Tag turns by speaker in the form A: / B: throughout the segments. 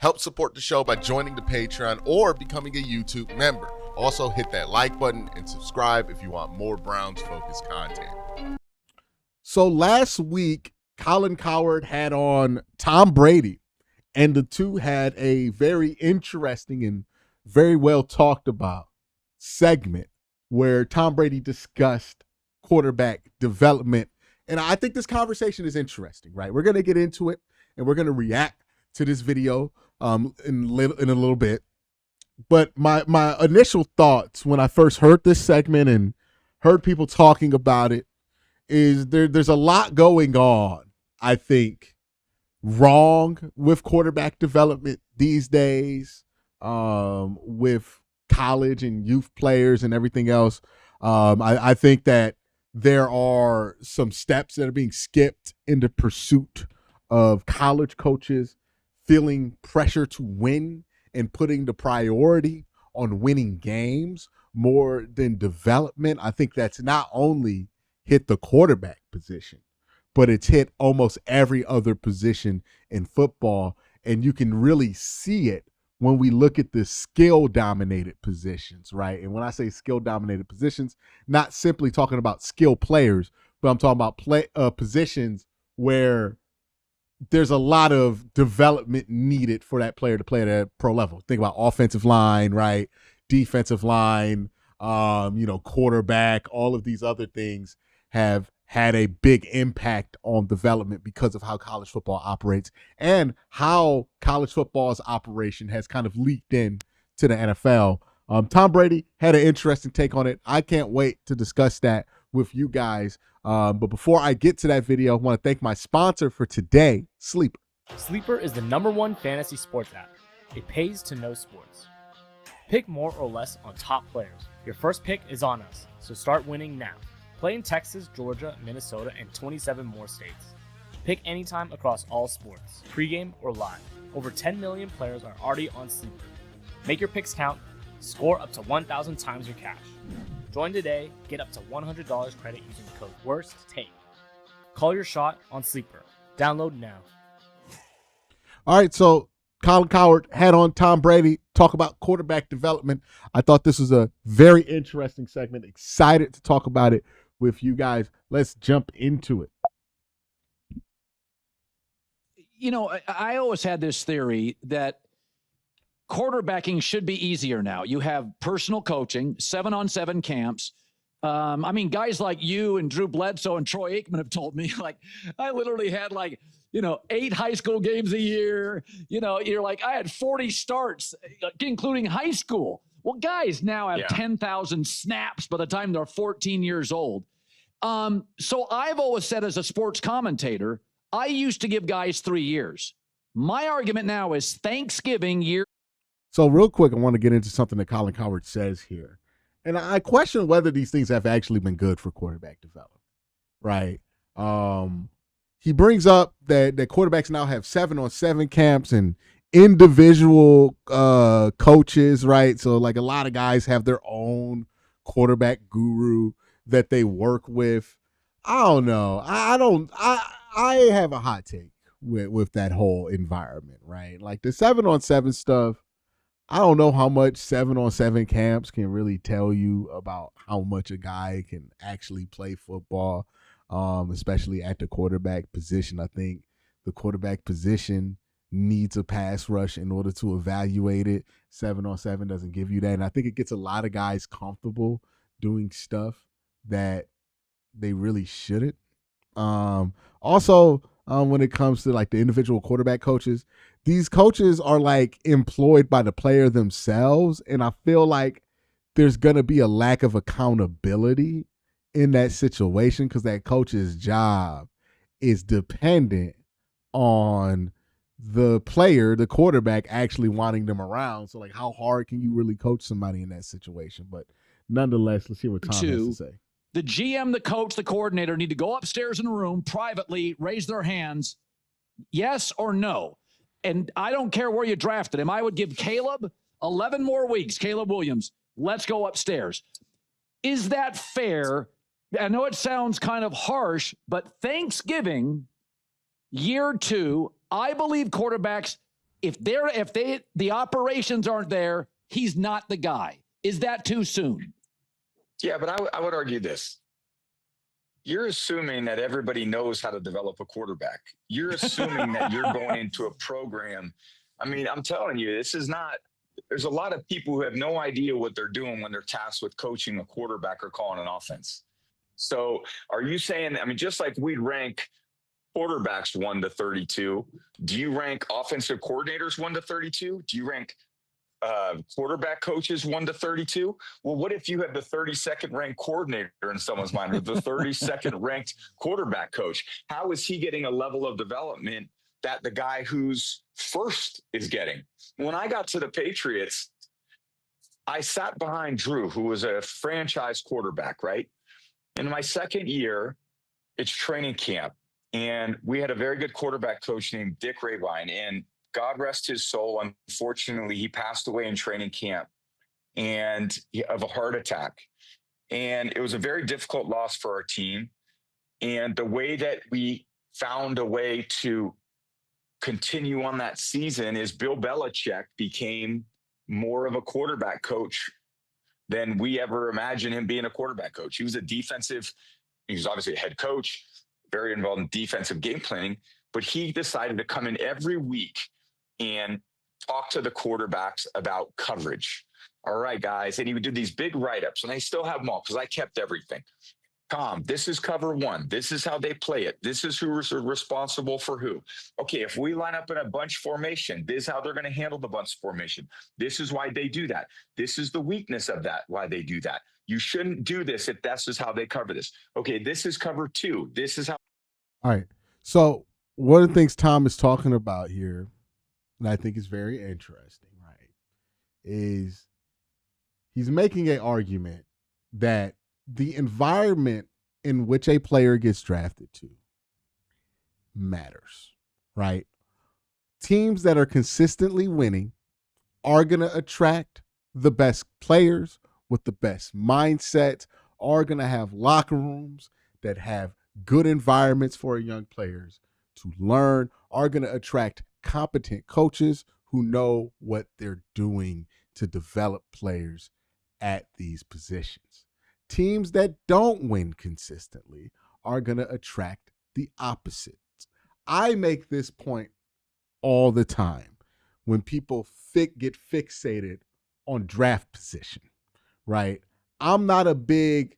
A: Help support the show by joining the Patreon or becoming a YouTube member. Also, hit that like button and subscribe if you want more Browns-focused content. So last week, Colin Cowherd had on Tom Brady, and the two had a very interesting and very well talked about segment where Tom Brady discussed quarterback development. And I think this conversation is interesting, right? We're going to get into it and we're going to react to this video in a little bit. But my initial thoughts when I first heard this segment and heard people talking about it is there's a lot going on, I think, wrong with quarterback development these days, with college and youth players and everything else. I think that there are some steps that are being skipped in the pursuit of college coaches feeling pressure to win and putting the priority on winning games more than development. I think that's not only hit the quarterback position, but it's hit almost every other position in football. And you can really see it when we look at the skill-dominated positions, right? And when I say skill-dominated positions, not simply talking about skill players, but I'm talking about positions where there's a lot of development needed for that player to play at a pro level. Think about offensive line, right? Defensive line, quarterback, all of these other things have had a big impact on development because of how college football operates and how college football's operation has kind of leaked in to the NFL. Tom Brady had an interesting take on it. I can't wait to discuss that with you guys. But before I get to that video, I want to thank my sponsor for today, Sleeper.
B: Sleeper is the #1 fantasy sports app. It pays to know sports. Pick more or less on top players. Your first pick is on us, so start winning now. Play in Texas, Georgia, Minnesota, and 27 more states. Pick anytime across all sports, pregame or live. Over 10 million players are already on Sleeper. Make your picks count. Score up to 1,000 times your cash. Join today. Get up to $100 credit using the code WORSTTAKE. Call your shot on Sleeper. Download now.
A: All right, so Colin Cowherd had on Tom Brady, talk about quarterback development. I thought this was a very interesting segment. Excited to talk about it with you guys. Let's jump into it.
C: You know, I always had this theory that quarterbacking should be easier now. You have personal coaching, 7-on-7 camps. Guys like you and Drew Bledsoe and Troy Aikman have told me, I literally had 8 high school games a year. You're like, I had 40 starts, including high school. Well, guys now have 10,000 snaps by the time they're 14 years old. So I've always said as a sports commentator, I used to give guys 3 years. My argument now is Thanksgiving year.
A: So real quick, I want to get into something that Colin Cowherd says here. And I question whether these things have actually been good for quarterback development, right? He brings up that quarterbacks now have 7-on-7 camps and individual coaches, right? So a lot of guys have their own quarterback guru that they work with. I don't know. I have a hot take with that whole environment, right? Like the 7-on-7 stuff, I don't know how much 7-on-7 camps can really tell you about how much a guy can actually play football, especially at the quarterback position. I think the quarterback position needs a pass rush in order to evaluate it. 7-on-7 doesn't give you that. And I think it gets a lot of guys comfortable doing stuff that they really shouldn't. Also, when it comes to the individual quarterback coaches, these coaches are employed by the player themselves. And I feel like there's going to be a lack of accountability in that situation because that coach's job is dependent on the player, the quarterback, actually wanting them around. So how hard can you really coach somebody in that situation? But nonetheless, let's hear what Tom has to say.
C: The GM, the coach, the coordinator need to go upstairs in a room privately, raise their hands, yes or no. And I don't care where you drafted him. I would give Caleb 11 more weeks. Caleb Williams, let's go upstairs. Is that fair? I know it sounds kind of harsh, but Thanksgiving, year 2, I believe quarterbacks If the operations aren't there, he's not the guy. Is that too soon?
D: Yeah, but I would argue this. You're assuming that everybody knows how to develop a quarterback. You're assuming that you're going into a program. I mean, I'm telling you, this is not, there's a lot of people who have no idea what they're doing when they're tasked with coaching a quarterback or calling an offense. So are you saying, I mean, just like we'd rank quarterbacks 1 to 32, do you rank offensive coordinators 1 to 32? Do you rank quarterback coaches 1 to 32? Well, what if you have the 32nd ranked coordinator in someone's mind, or the 32nd ranked quarterback coach? How is he getting a level of development that the guy who's first is getting? When I got to the Patriots, I sat behind Drew, who was a franchise quarterback, right? In my second year, it's training camp. And we had a very good quarterback coach named Dick Rabine. And God rest his soul. Unfortunately, he passed away in training camp and of a heart attack. And it was a very difficult loss for our team. And the way that we found a way to continue on that season is Bill Belichick became more of a quarterback coach than we ever imagined him being a quarterback coach. He was obviously a head coach, very involved in defensive game planning, but he decided to come in every week and talk to the quarterbacks about coverage. All right, guys. And he would do these big write-ups, and I still have them all because I kept everything. Tom, this is cover one. This is how they play it. This is who's responsible for who. Okay, if we line up in a bunch formation, this is how they're going to handle the bunch formation. This is why they do that. This is the weakness of that, why they do that. You shouldn't do this if this is how they cover this. Okay, this is cover two. This is how.
A: All right. So one of the things Tom is talking about here, and I think is very interesting, right, is he's making an argument that the environment in which a player gets drafted to matters, right? Teams that are consistently winning are going to attract the best players with the best mindsets, are going to have locker rooms that have good environments for young players to learn, are going to attract competent coaches who know what they're doing to develop players at these positions. Teams that don't win consistently are going to attract the opposites. I make this point all the time when people get fixated on draft position, right? I'm not a big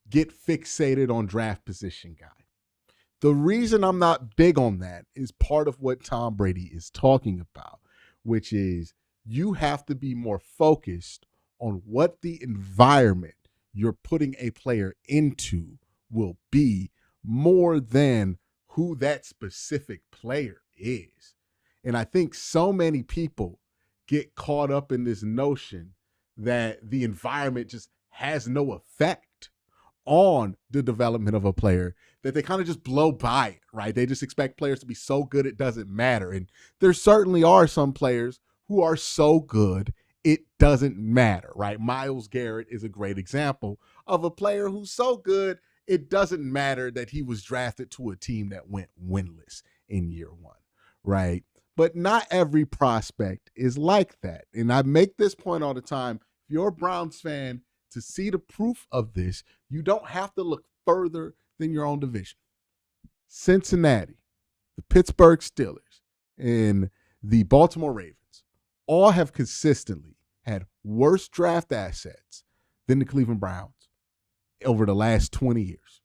A: get fixated on draft position guy. The reason I'm not big on that is part of what Tom Brady is talking about, which is you have to be more focused on what the environment you're putting a player into will be more than who that specific player is. And I think so many people get caught up in this notion that the environment just has no effect on the development of a player that they kind of just blow by it, right? They just expect players to be so good it doesn't matter. And there certainly are some players who are so good it doesn't matter, right? Myles Garrett is a great example of a player who's so good it doesn't matter that he was drafted to a team that went winless in year one, right? But not every prospect is like that. And I make this point all the time. If you're a Browns fan, to see the proof of this, you don't have to look further than your own division. Cincinnati, the Pittsburgh Steelers, and the Baltimore Ravens all have consistently had worse draft assets than the Cleveland Browns over the last 20 years.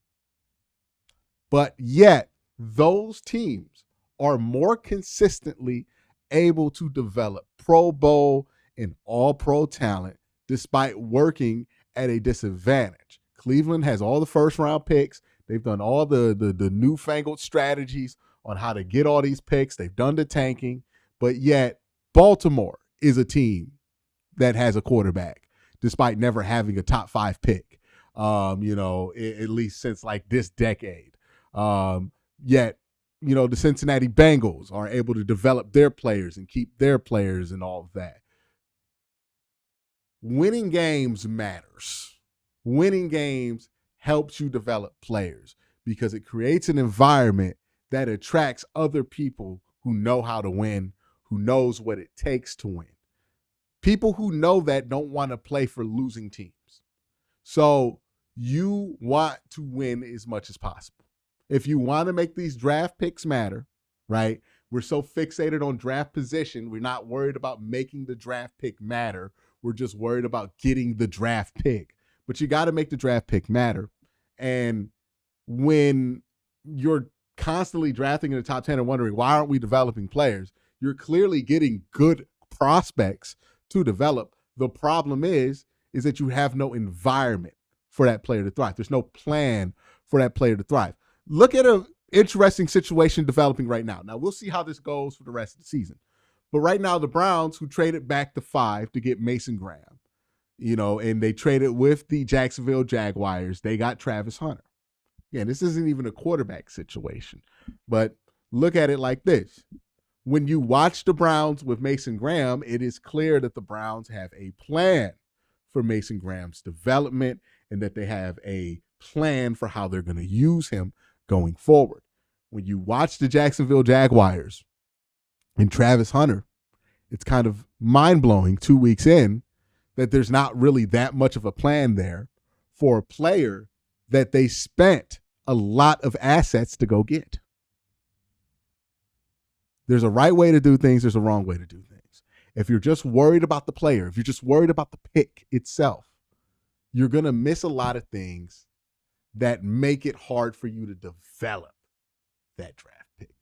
A: But yet, those teams are more consistently able to develop Pro Bowl and All-Pro talent despite working at a disadvantage. Cleveland has all the first-round picks. They've done all the newfangled strategies on how to get all these picks. They've done the tanking. But yet, Baltimore is a team that has a quarterback despite never having a top 5 pick, at least since like this decade. Yet, the Cincinnati Bengals are able to develop their players and keep their players and all of that. Winning games matters. Winning games helps you develop players because it creates an environment that attracts other people who know how to win, who knows what it takes to win. People who know that don't want to play for losing teams. So you want to win as much as possible. If you want to make these draft picks matter, right? We're so fixated on draft position. We're not worried about making the draft pick matter. We're just worried about getting the draft pick. But you got to make the draft pick matter. And when you're constantly drafting in the top 10 and wondering, why aren't we developing players? You're clearly getting good prospects to develop. The problem is that you have no environment for that player to thrive. There's no plan for that player to thrive. Look at an interesting situation developing right now. Now, we'll see how this goes for the rest of the season. But right now, the Browns, who traded back to 5 to get Mason Graham, and they traded with the Jacksonville Jaguars, they got Travis Hunter. Yeah, this isn't even a quarterback situation. But look at it like this. When you watch the Browns with Mason Graham, it is clear that the Browns have a plan for Mason Graham's development and that they have a plan for how they're going to use him going forward. When you watch the Jacksonville Jaguars and Travis Hunter, it's kind of mind-blowing 2 weeks in that there's not really that much of a plan there for a player that they spent a lot of assets to go get. There's a right way to do things. There's a wrong way to do things. If you're just worried about the player, if you're just worried about the pick itself, you're going to miss a lot of things that make it hard for you to develop that draft pick.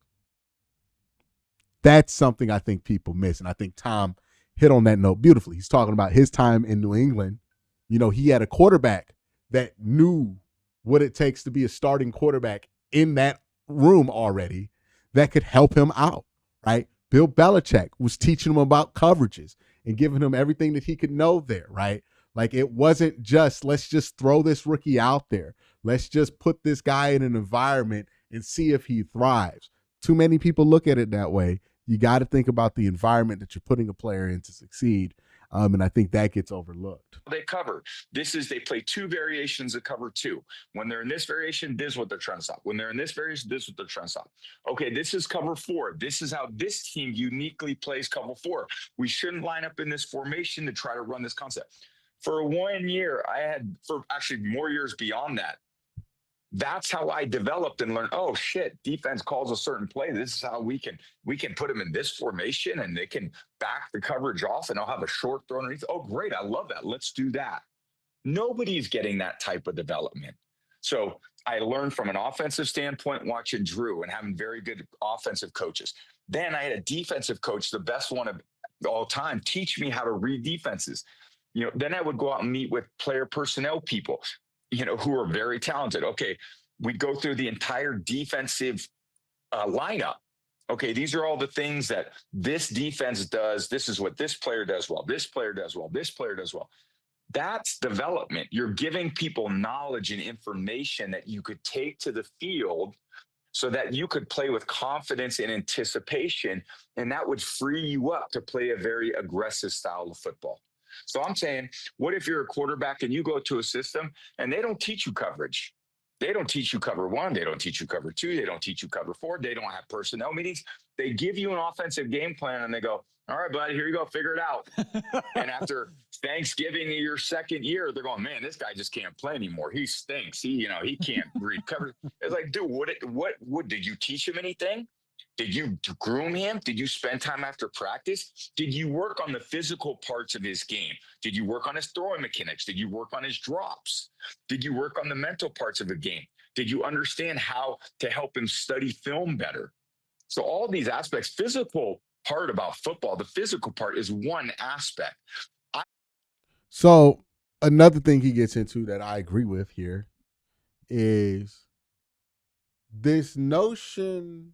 A: That's something I think people miss. And I think Tom hit on that note beautifully. He's talking about his time in New England. He had a quarterback that knew what it takes to be a starting quarterback in that room already that could help him out, right? Bill Belichick was teaching him about coverages and giving him everything that he could know there, right? Like, it wasn't just, let's just throw this rookie out there. Let's just put this guy in an environment and see if he thrives. Too many people look at it that way. You got to think about the environment that you're putting a player in to succeed. And I think that gets overlooked.
D: They cover. They play 2 variations of cover 2. When they're in this variation, this is what they're trying to stop. When they're in this variation, this is what they're trying to stop. Okay, this is cover 4. This is how this team uniquely plays cover 4. We shouldn't line up in this formation to try to run this concept. For 1 year, for actually more years beyond that, that's how I developed and learned, oh shit, defense calls a certain play. This is how we can put them in this formation and they can back the coverage off and I'll have a short throw underneath. Oh, great. I love that. Let's do that. Nobody's getting that type of development. So I learned from an offensive standpoint, watching Drew and having very good offensive coaches. Then I had a defensive coach, the best one of all time, teach me how to read defenses. Then I would go out and meet with player personnel people, who are very talented. Okay, we'd go through the entire defensive lineup. Okay, these are all the things that this defense does. This is what this player does well. This player does well. This player does well. That's development. You're giving people knowledge and information that you could take to the field so that you could play with confidence and anticipation, and that would free you up to play a very aggressive style of football. So I'm saying, what if you're a quarterback and you go to a system and they don't teach you coverage? They don't teach you cover 1. They don't teach you cover 2. They don't teach you cover 4. They don't have personnel meetings. They give you an offensive game plan and they go, all right, buddy, here you go. Figure it out. And after Thanksgiving of your second year, they're going, man, this guy just can't play anymore. He stinks. He can't read coverage. It's like, dude, what did you teach him anything? Did you groom him? Did you spend time after practice? Did you work on the physical parts of his game? Did you work on his throwing mechanics? Did you work on his drops? Did you work on the mental parts of the game? Did you understand how to help him study film better? So all these aspects, physical part about football, the physical part is one aspect.
A: So another thing he gets into that I agree with here is this notion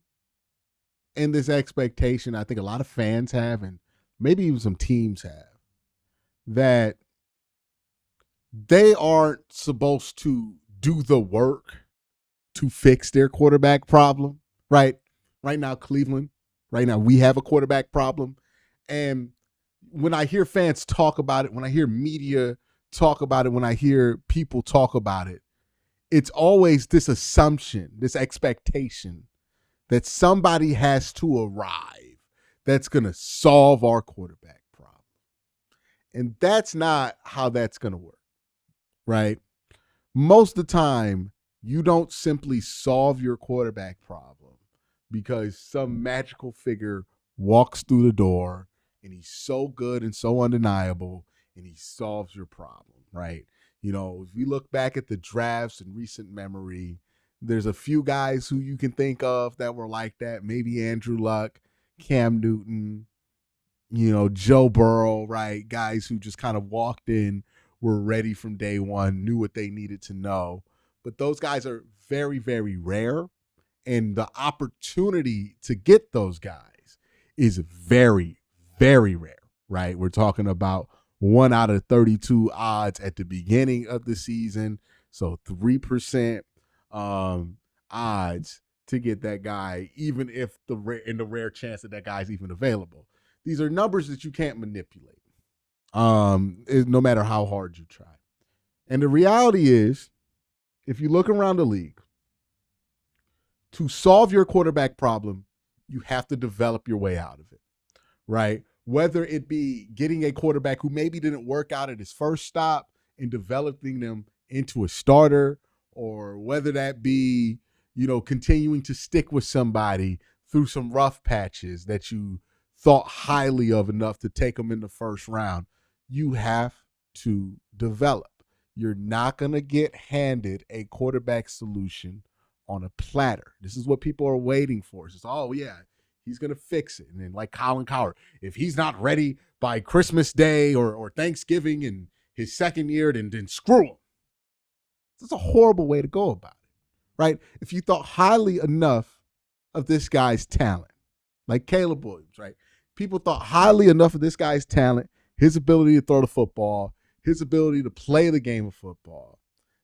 A: and this expectation I think a lot of fans have, and maybe even some teams have, that they aren't supposed to do the work to fix their quarterback problem, right? Right now, Cleveland, right now, we have a quarterback problem. And when I hear fans talk about it, when I hear media talk about it, when I hear people talk about it, it's always this assumption, this expectation that somebody has to arrive, that's going to solve our quarterback problem. And that's not how that's going to work, right? Most of the time, you don't simply solve your quarterback problem because some magical figure walks through the door and he's so good and so undeniable and he solves your problem, right? If you look back at the drafts in recent memory, there's a few guys who you can think of that were like that. Maybe Andrew Luck, Cam Newton, Joe Burrow, right? Guys who just kind of walked in, were ready from day one, knew what they needed to know. But those guys are very, very rare. And the opportunity to get those guys is very, very rare, right? We're talking about 1 out of 32 odds at the beginning of the season. So 3% odds to get that guy, even if in the rare chance that that guy's even available. These are numbers that you can't manipulate, no matter how hard you try. And the reality is, if you look around the league, to solve your quarterback problem, you have to develop your way out of it, right? Whether it be getting a quarterback who maybe didn't work out at his first stop and developing them into a starter, or whether that be, continuing to stick with somebody through some rough patches that you thought highly of enough to take them in the first round. You have to develop. You're not going to get handed a quarterback solution on a platter. This is what people are waiting for. It's just, oh, yeah, he's going to fix it. And then like Colin Cowherd, if he's not ready by Christmas Day or Thanksgiving in his second year, then screw him. That's a horrible way to go about it, right? If you thought highly enough of this guy's talent, like Caleb Williams, right? People thought highly enough of this guy's talent, his ability to throw the football, his ability to play the game of football,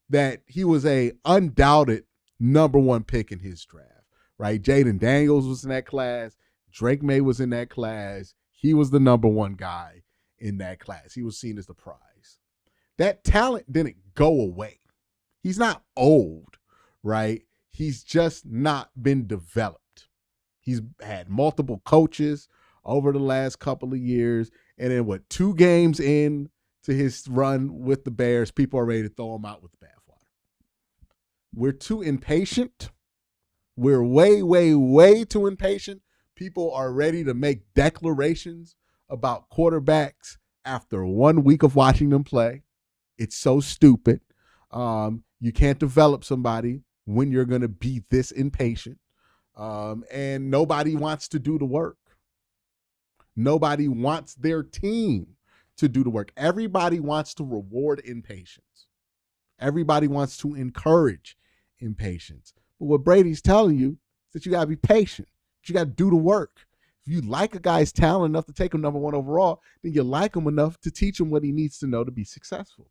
A: that he was a undoubted number one pick in his draft, right? Jaden Daniels was in that class. Drake May was in that class. He was the number one guy in that class. He was seen as the prize. That talent didn't go away. He's not old, right? He's just not been developed. He's had multiple coaches over the last couple of years. And then 2 games in to his run with the Bears, people are ready to throw him out with the bathwater. We're too impatient. We're way, way, way too impatient. People are ready to make declarations about quarterbacks after 1 week of watching them play. It's so stupid. You can't develop somebody when you're going to be this impatient. And nobody wants to do the work. Nobody wants their team to do the work. Everybody wants to reward impatience. Everybody wants to encourage impatience. But what Brady's telling you is that you got to be patient. You got to do the work. If you like a guy's talent enough to take him number 1 overall, then you like him enough to teach him what he needs to know to be successful.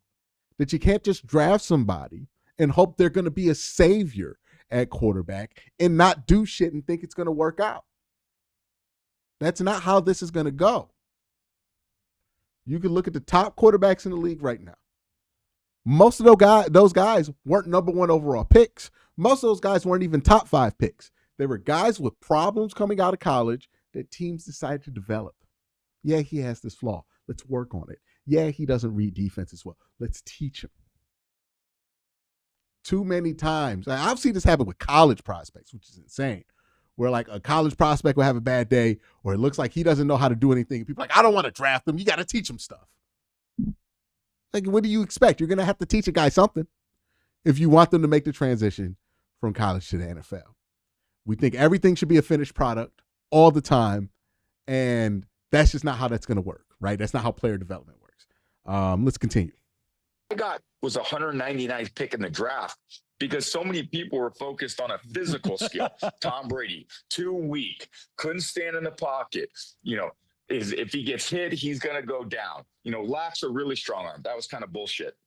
A: That you can't just draft somebody and hope they're going to be a savior at quarterback and not do shit and think it's going to work out. That's not how this is going to go. You can look at the top quarterbacks in the league right now. Most of those guys weren't number 1 overall picks. Most of those guys weren't even top 5 picks. They were guys with problems coming out of college that teams decided to develop. Yeah, he has this flaw. Let's work on it. Yeah, he doesn't read defenses well. Let's teach him. Too many times. I've seen this happen with college prospects, which is insane. Where like a college prospect will have a bad day, or it looks like he doesn't know how to do anything. People are like, I don't want to draft him. You got to teach him stuff. Like, what do you expect? You're going to have to teach a guy something if you want them to make the transition from college to the NFL. We think everything should be a finished product all the time, and that's just not how that's going to work, right? That's not how player development works. Let's continue.
D: I got was 199th pick in the draft because so many people were focused on a physical skill. Tom Brady, too weak, couldn't stand in the pocket. If he gets hit, he's going to go down. Lacks a really strong arm. That was kind of bullshit.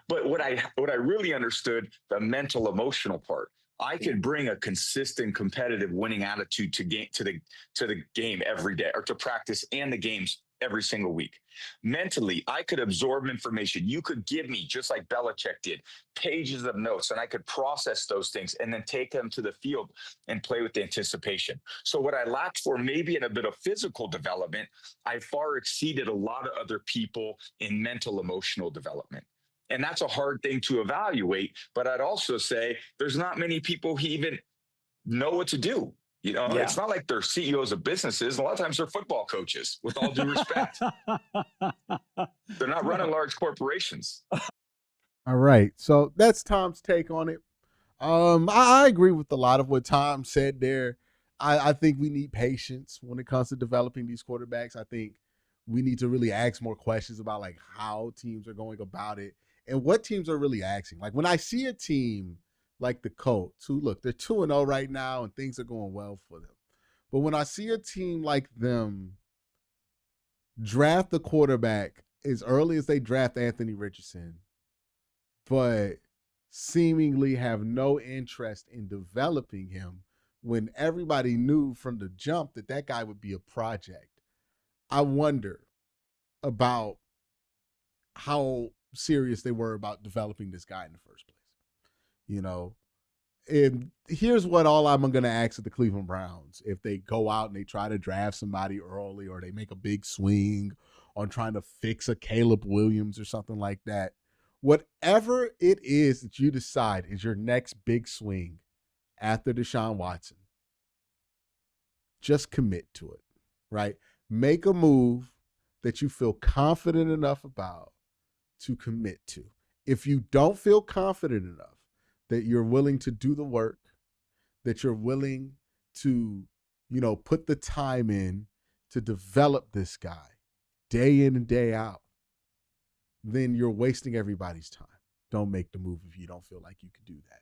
D: But what I really understood, the mental, emotional part. I could bring a consistent, competitive, winning attitude to the game every day, or to practice and the games every single week. Mentally, I could absorb information. You could give me, just like Belichick did, pages of notes, and I could process those things and then take them to the field and play with the anticipation. So what I lacked for maybe in a bit of physical development, I far exceeded a lot of other people in mental, emotional development. And that's a hard thing to evaluate. But I'd also say there's not many people who even know what to do. You know,
C: Yeah.
D: it's not like they're CEOs of businesses. A lot of times they're football coaches, with all due respect. They're not running large corporations.
A: All right. So that's Tom's take on it. I agree with a lot of what Tom said there. I think we need patience when it comes to developing these quarterbacks. I think we need to really ask more questions about like how teams are going about it and what teams are really asking. Like when I see a team like the Colts, who look, they're 2-0 right now and things are going well for them. But when I see a team like them draft the quarterback as early as they draft Anthony Richardson, but seemingly have no interest in developing him when everybody knew from the jump that that guy would be a project. I wonder about how serious they were about developing this guy in the first place. You know, and here's what all I'm going to ask of the Cleveland Browns. If they go out and they try to draft somebody early or they make a big swing on trying to fix a Caleb Williams or something like that, whatever it is that you decide is your next big swing after Deshaun Watson, just commit to it, right? Make a move that you feel confident enough about to commit to. If you don't feel confident enough that you're willing to do the work, that you're willing to, put the time in to develop this guy day in and day out, then you're wasting everybody's time. Don't make the move if you don't feel like you can do that.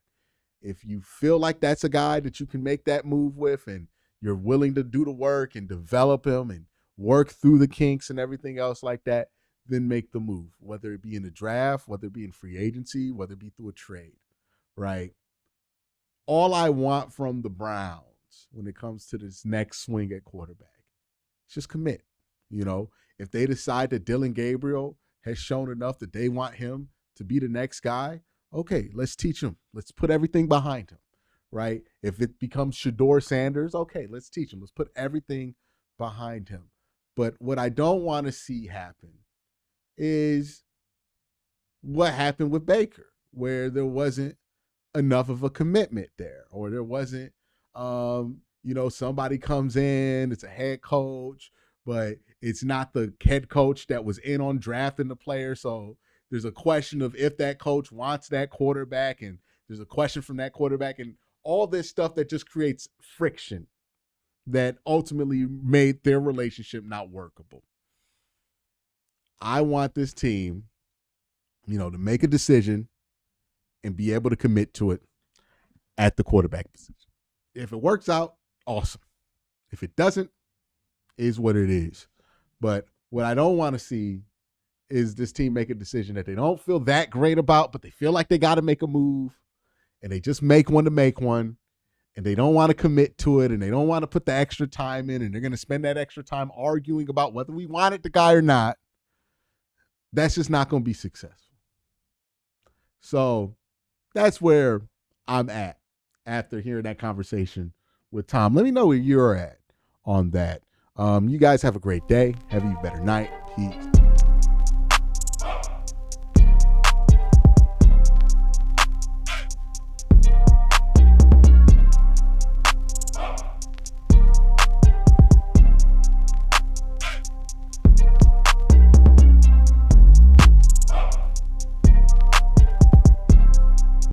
A: If you feel like that's a guy that you can make that move with and you're willing to do the work and develop him and work through the kinks and everything else like that, then make the move, whether it be in the draft, whether it be in free agency, whether it be through a trade, right? All I want from the Browns when it comes to this next swing at quarterback is just commit. If they decide that Dylan Gabriel has shown enough that they want him to be the next guy, okay, let's teach him. Let's put everything behind him, right? If it becomes Shador Sanders, okay, let's teach him. Let's put everything behind him. But what I don't want to see happen is what happened with Baker, where there wasn't enough of a commitment there, or there wasn't, somebody comes in, it's a head coach, but it's not the head coach that was in on drafting the player. So there's a question of if that coach wants that quarterback, and there's a question from that quarterback, and all this stuff that just creates friction that ultimately made their relationship not workable. I want this team, to make a decision and be able to commit to it at the quarterback position. If it works out, awesome. If it doesn't, is what it is. But what I don't want to see is this team make a decision that they don't feel that great about, but they feel like they got to make a move, and they just make one to make one, and they don't want to commit to it, and they don't want to put the extra time in, and they're going to spend that extra time arguing about whether we wanted the guy or not. That's just not going to be successful. So that's where I'm at after hearing that conversation with Tom. Let me know where you're at on that. You guys have a great day. Have a better night. Peace.